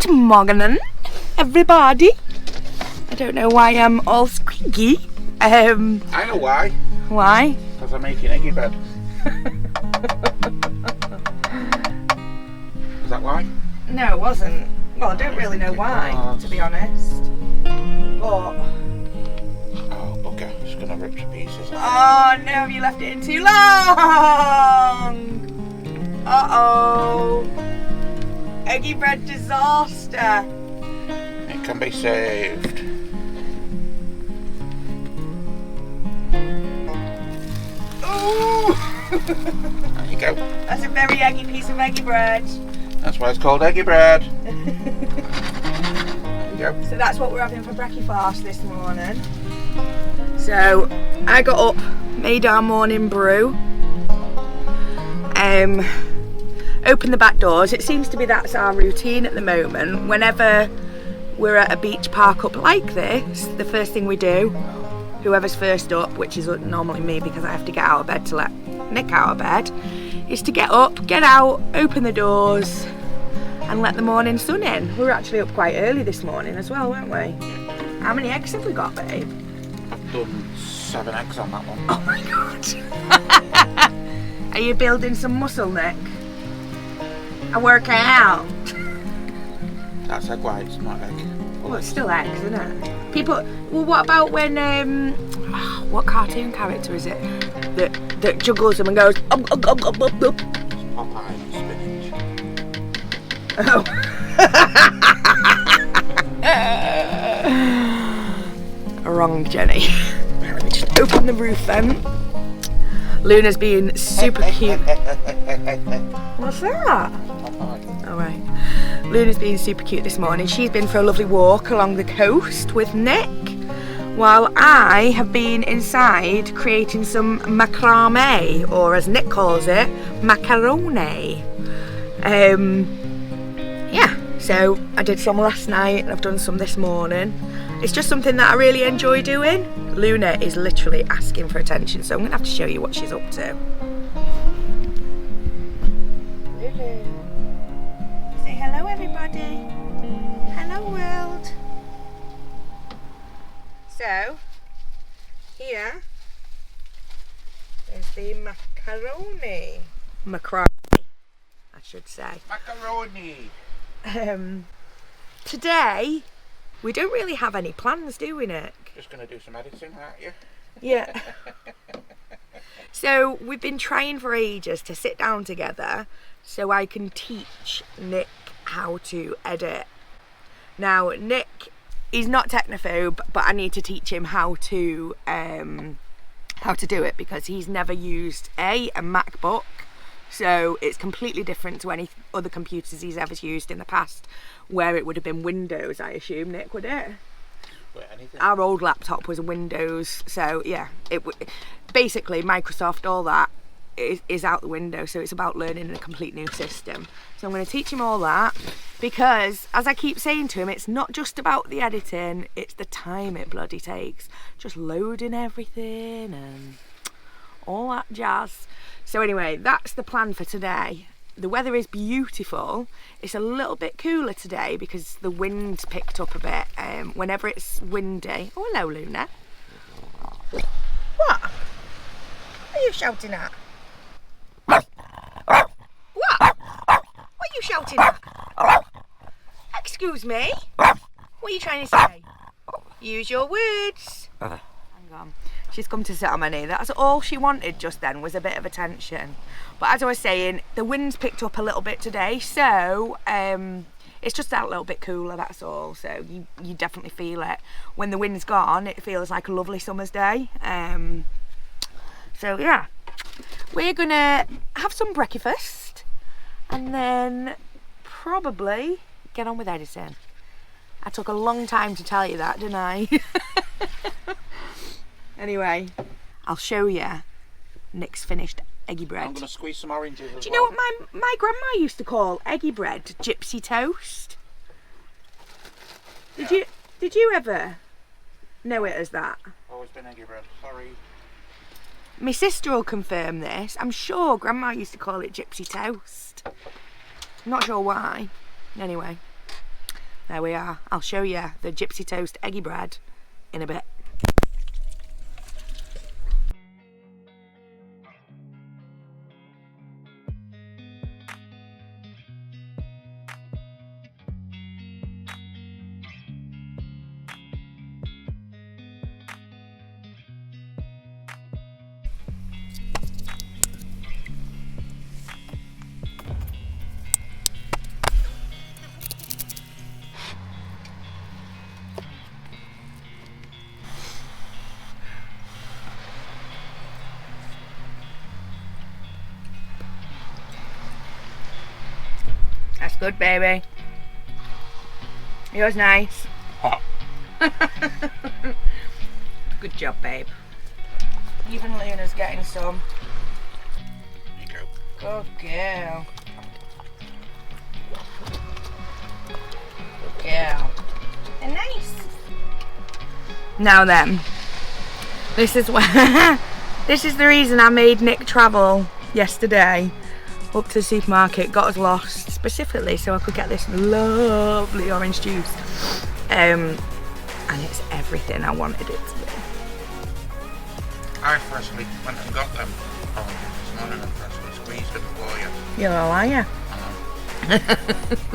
Good morning, everybody. I don't know why I'm all squeaky. I know why. Why? Because I'm making eggy bread. Is that why? No, it wasn't. Well, I don't really know why, to be honest. But... Oh, bugger. It's going to rip to pieces. Oh, no, have you left it in too long? Uh-oh. Eggy bread disaster. It can be saved. Ooh! There you go. That's a very eggy piece of eggy bread. That's why it's called eggy bread. There you go. So that's what we're having for breakfast this morning. So I got up, made our morning brew, opened the back doors. It seems to be that's our routine at the moment. Whenever we're at a beach park up like this, the first thing we do, whoever's first up, which is normally me because I have to get out of bed to let Nick out of bed, is to get up, get out, open the doors and let the morning sun in. We were actually up quite early this morning as well, weren't we? How many eggs have we got, babe? I've done 7 eggs on that one. Oh my god. Are you building some muscle, Nick? And working out? That's egg whites, not egg. Well, it's still eggs, isn't it? People, well, what about when, what cartoon character is it that juggles them and goes, Popeye and spinach. Oh. Wrong, Jenny. Let me just open the roof then. Luna's being super cute. What's that? All right. Luna's being super cute this morning. She's been for a lovely walk along the coast with Nick, while I have been inside creating some macrame, or as Nick calls it, macaroni. Yeah, so I did some last night and I've done some this morning. It's just something that I really enjoy doing. Luna is literally asking for attention, so I'm going to have to show you what she's up to. Lulu. Say hello, everybody. Hello, world. So, here is the macaroni. Macaroni, I should say. Macaroni. Today, we don't really have any plans, do we, Nick? Just going to do some editing, aren't you? Yeah. So we've been trying for ages to sit down together so I can teach Nick how to edit. Now, Nick is not technophobe, but I need to teach him how to do it because he's never used a MacBook. So it's completely different to any other computers he's ever used in the past, where it would have been Windows, I assume, Nick, would it? Wait, anything? Our old laptop was Windows, so yeah, basically Microsoft, all that is out the window, so it's about learning a complete new system. So I'm going to teach him all that because, as I keep saying to him, it's not just about the editing, it's the time it bloody takes. Just loading everything and all that jazz. So anyway, that's the plan for today. The weather is beautiful. It's a little bit cooler today because the wind picked up a bit. Whenever it's windy... Oh, hello, Luna. What? What are you shouting at? What? What are you shouting at? Excuse me? What are you trying to say? Use your words. Hang on. She's come to sit on my knee. That's all she wanted just then, was a bit of attention. But as I was saying, the wind's picked up a little bit today, so it's just that little bit cooler, that's all. So you definitely feel it. When the wind's gone, it feels like a lovely summer's day. So yeah, we're gonna have some breakfast and then probably get on with editing. I took a long time to tell you that, didn't I? Anyway, I'll show you Nick's finished eggy bread. I'm going to squeeze some oranges as well. Do you know what my grandma used to call eggy bread? Gypsy toast. Did you ever know it as that? Always been eggy bread, sorry. My sister will confirm this. I'm sure Grandma used to call it gypsy toast. I'm not sure why. Anyway, there we are. I'll show you the gypsy toast eggy bread in a bit. That's good, baby. Yours nice. Hot. Good job, babe. Even Luna's getting some. There you go. Good girl. Good girl. And nice. Now then, this is where this is the reason I made Nick travel yesterday up to the supermarket, got us lost specifically so I could get this lovely orange juice. And it's everything I wanted it to be. I freshly went and got them this morning and freshly squeezed them for you. You're a liar. I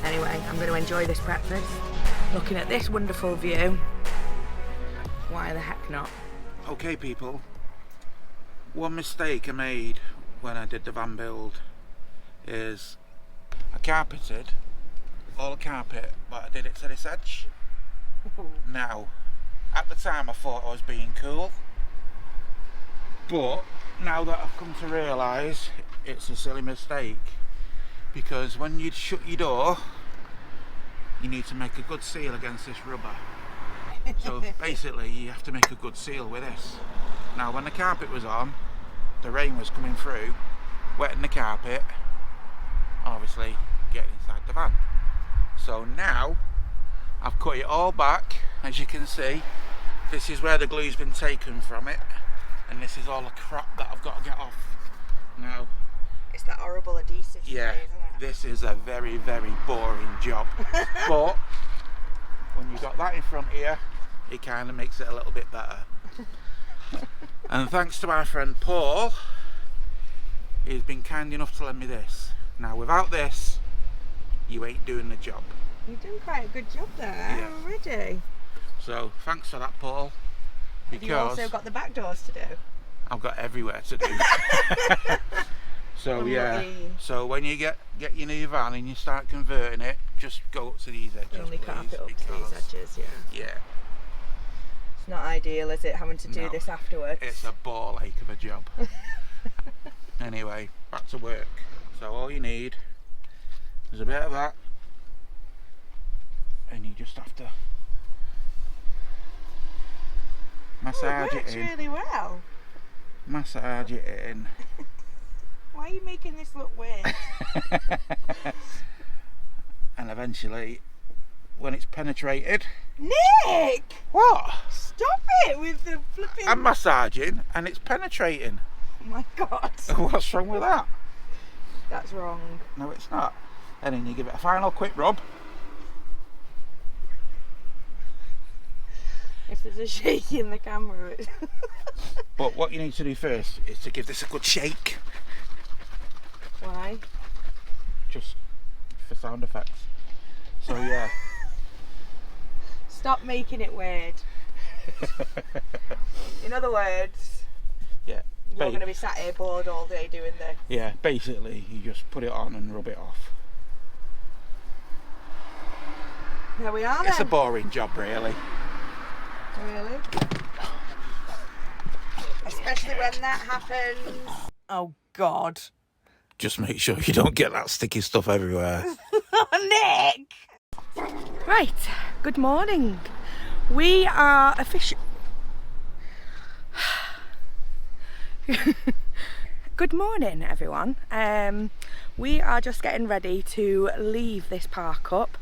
Anyway, I'm going to enjoy this breakfast, looking at this wonderful view. Why the heck not? know. Okay, people. One mistake I made when I did the van build is I carpeted all the carpet, but I did it to this edge. Now, at the time I thought I was being cool, but now that I've come to realise it's a silly mistake, because when you shut your door you need to make a good seal against this rubber. So basically you have to make a good seal with this. Now when the carpet was on, the rain was coming through, wetting the carpet, obviously getting inside the van. So now I've cut it all back, as you can see. This is where the glue's been taken from it, and this is all the crap that I've got to get off. Now, It's that horrible adhesive yeah, spray, isn't it? this is a very, very boring job. But when you've got that in front here, it kind of makes it a little bit better. And thanks to our friend Paul, he's been kind enough to lend me this. Now without this, you ain't doing the job. You've done quite a good job there Yeah. already. So thanks for that, Paul. Have you also got the back doors to do? I've got everywhere to do. So yeah, Unlucky. so when you get your new van and you start converting it, just go up to these edges, Only please, carpet up to these because- edges, yeah. Yeah, It's not ideal, is it, having to do No, this afterwards? it's a ball ache of a job. Anyway, back to work. So all you need is a bit of that, and you just have to massage it it works in. really well. Massage it in. Why are you making this look weird? And eventually, when it's penetrated, Nick! what? Stop it with the flipping... I'm massaging and it's penetrating. Oh my god. What's wrong with that? That's wrong. No, it's not. And then you give it a final quick rub. If there's a shake in the camera, it's... But what you need to do first is to give this a good shake. Why? Just for sound effects. So yeah. Stop making it weird. In other words, Yeah. you're going to be sat here bored all day doing this. Yeah, basically you just put it on and rub it off. There we are It's a then. boring job really. Really? Especially when that happens. Oh God. Just make sure you don't get that sticky stuff everywhere. Nick! Right, good morning. We are official. Good morning, everyone. We are just getting ready to leave this park up.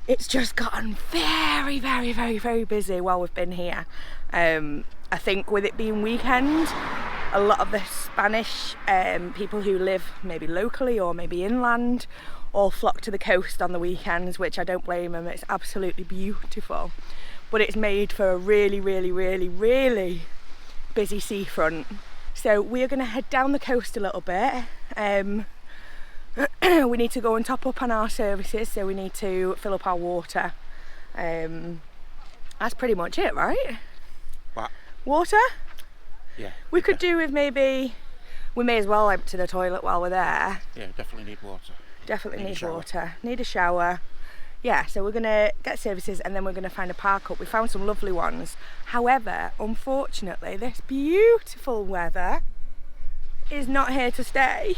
It's just gotten very, very, very, very busy while we've been here. I think with it being weekend, a lot of the Spanish people who live maybe locally or maybe inland all flock to the coast on the weekends, which I don't blame them. It's absolutely beautiful, but it's made for a really, really, really, really busy seafront. So we're going to head down the coast a little bit. We need to go and top up on our services, so we need to fill up our water. That's pretty much it, right? What? Water? Yeah. We could do with maybe, we may as well empty the toilet while we're there. Yeah, definitely need water. Definitely need water. Need a shower. Yeah, so we're going to get services and then we're going to find a park up. We found some lovely ones. However, unfortunately, this beautiful weather is not here to stay.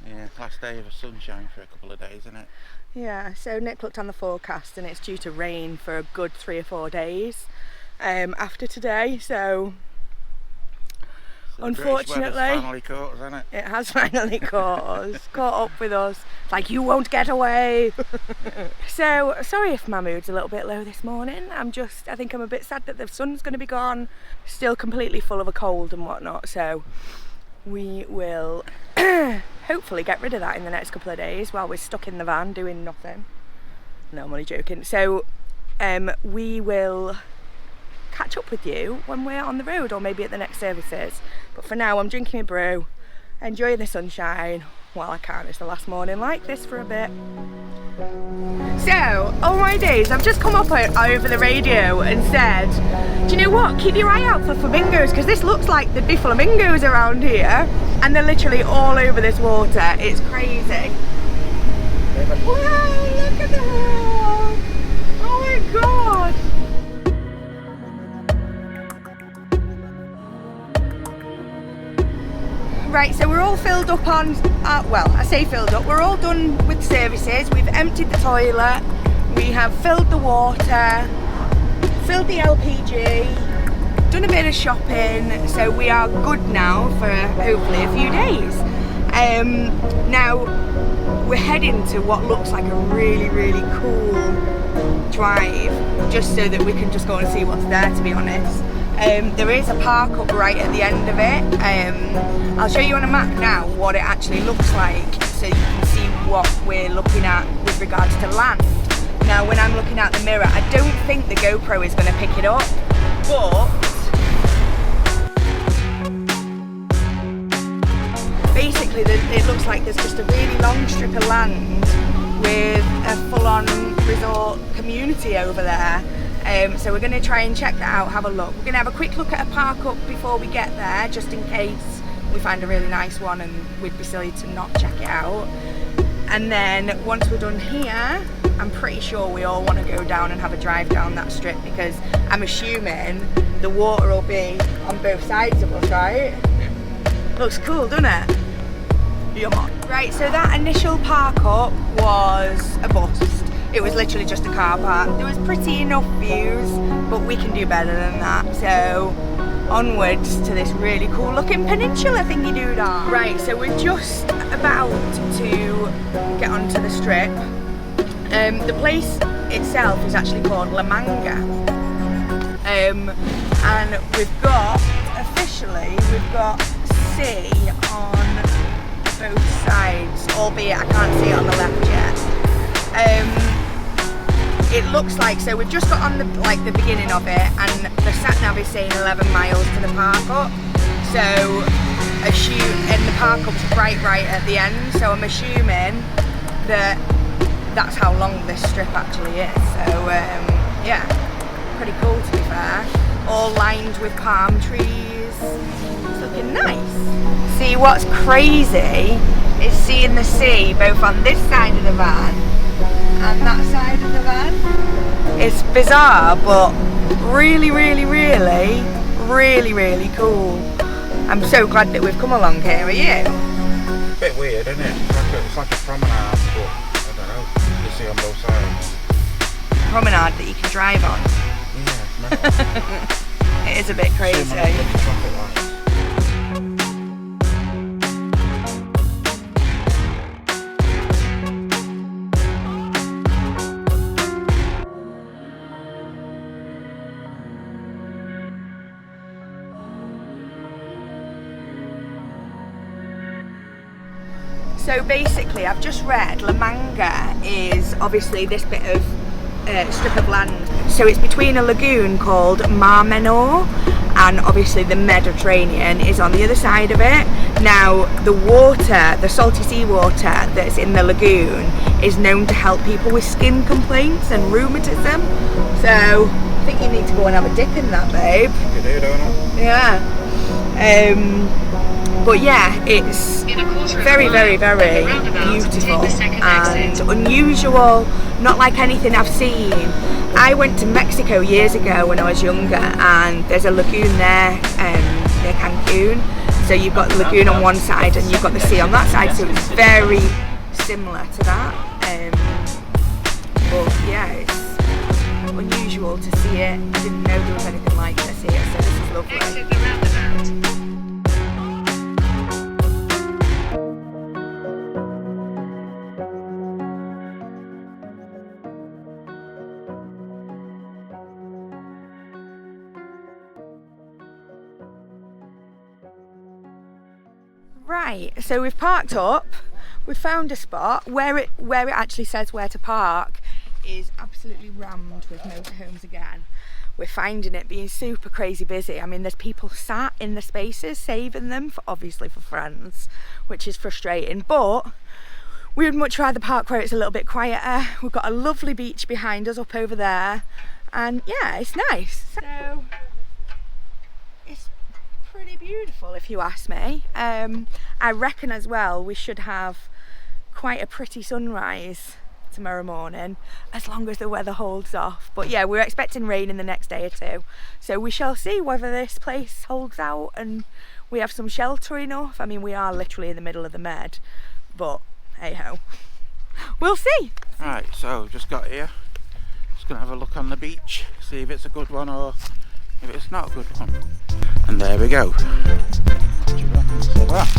Yeah, last day of sunshine for a couple of days, isn't it? Yeah, so Nick looked on the forecast and it's due to rain for a good 3 or 4 days after today, so unfortunately finally caught us, hasn't it? It has finally caught us, caught up with us. It's like, you won't get away. So sorry if my mood's a little bit low this morning. I think I'm a bit sad that the sun's going to be gone, still completely full of a cold and whatnot, so we will hopefully get rid of that in the next couple of days while we're stuck in the van doing nothing. No, I'm only joking. So we will catch up with you when we're on the road, or maybe at the next services. But for now, I'm drinking a brew, enjoying the sunshine while I can. It's the last morning like this for a bit. So, oh my days, I've just come up over the radio and said, do you know what, keep your eye out for flamingos, because this looks like there'd be flamingos around here, and they're literally all over this water. It's crazy. Wow, look at that! Oh my god! Right, so we're all filled up on, well, I say filled up, we're all done with services. We've emptied the toilet, we have filled the water, filled the LPG, done a bit of shopping, so we are good now for hopefully a few days. Now, we're heading to what looks like a really, really cool drive, just so that we can just go and see what's there, to be honest. There is a park up right at the end of it. I'll show you on a map now what it actually looks like, so you can see what we're looking at with regards to land. Now, when I'm looking out the mirror, I don't think the GoPro is going to pick it up, but basically it looks like there's just a really long strip of land with a full-on resort community over there. So we're going to try and check that out, have a look. We're going to have a quick look at a park up before we get there, just in case we find a really nice one and we'd be silly to not check it out. And then once we're done here, I'm pretty sure we all want to go down and have a drive down that strip, because I'm assuming the water will be on both sides of us, right? Looks cool, doesn't it? Yeah, man. Right, so that initial park up was a bust. It was literally just a car park. There was pretty enough views, but we can do better than that. So onwards to this really cool looking peninsula thingy doodah. Right, so we're just about to get onto the strip. The place itself is actually called Manga. And we've got sea on both sides, albeit I can't see it on the left yet. It looks like, so we've just got on the beginning of it, and the sat nav is saying 11 miles to the park up. So and the park up's right at the end. So I'm assuming that that's how long this strip actually is. So yeah, pretty cool to be fair. All lined with palm trees. It's looking nice. See, what's crazy is seeing the sea both on this side of the van and that side of the van. It's bizarre, but really, really, really, really, really cool. I'm so glad that we've come along here. Are you? A bit weird, isn't it? It's like a promenade, but I don't know. You see on both sides. Promenade that you can drive on. Yeah, it is a bit crazy. So basically, I've just read Manga is obviously this bit of strip of land. So it's between a lagoon called Mar Menor, and obviously the Mediterranean is on the other side of it. Now the water, the salty seawater that's in the lagoon is known to help people with skin complaints and rheumatism. So I think you need to go and have a dip in that, babe. You do, don't I? Yeah. But yeah, it's very, very, very beautiful and unusual, not like anything I've seen. I went to Mexico years ago when I was younger, and there's a lagoon there near Cancun. So you've got the lagoon on one side and you've got the sea on that side, so it's very similar to that. But yeah, it's unusual to see it. I didn't know there was anything like this here, so this is lovely. Right, so we've parked up, we've found a spot. Where it actually says where to park is absolutely rammed with motorhomes again. We're finding it being super crazy busy. I mean, there's people sat in the spaces saving them, obviously for friends, which is frustrating, but we would much rather park where it's a little bit quieter. We've got a lovely beach behind us up over there, and yeah, it's nice. So it's pretty beautiful if you ask me. I reckon as well we should have quite a pretty sunrise tomorrow morning, as long as the weather holds off. But yeah, we're expecting rain in the next day or two, so we shall see whether this place holds out and we have some shelter enough. I mean, we are literally in the middle of the Med, but hey ho, we'll see. Right, so just got here, just gonna have a look on the beach, see if it's a good one or if it's not a good one. And there we go. What do you reckon to that?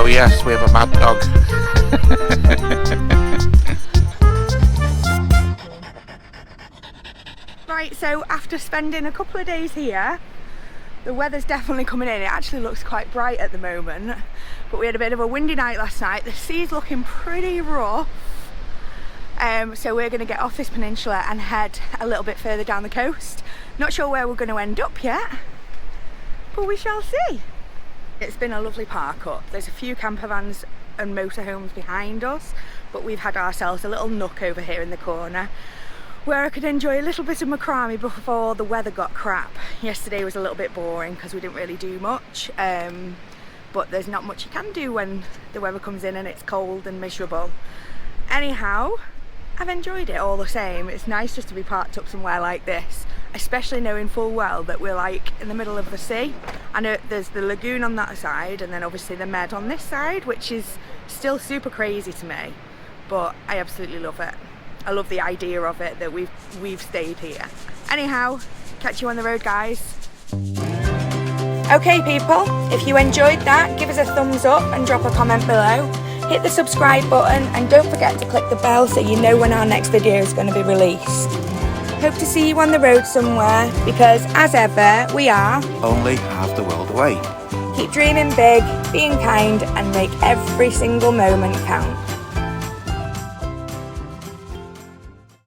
Yes, we have a mad dog. Right, so after spending a couple of days here, the weather's definitely coming in. It actually looks quite bright at the moment, but we had a bit of a windy night last night. The sea's looking pretty rough. So we're going to get off this peninsula and head a little bit further down the coast. Not sure where we're going to end up yet, but we shall see. It's been a lovely park up. There's a few camper vans and motorhomes behind us, but we've had ourselves a little nook over here in the corner where I could enjoy a little bit of macrame before the weather got crap. Yesterday was a little bit boring because we didn't really do much, but there's not much you can do when the weather comes in and it's cold and miserable. Anyhow, I've enjoyed it all the same. It's nice just to be parked up somewhere like this, especially knowing full well that we're like in the middle of the sea. I know there's the lagoon on that side and then obviously the med on this side, which is still super crazy to me, but I absolutely love it. I love the idea of it, that we've stayed here. Anyhow, catch you on the road, guys. Okay people, if you enjoyed that, give us a thumbs up and drop a comment below. Hit the subscribe button and don't forget to click the bell so you know when our next video is going to be released. Hope to see you on the road somewhere, because as ever, we are only half the world away. Keep dreaming big, being kind, and make every single moment count.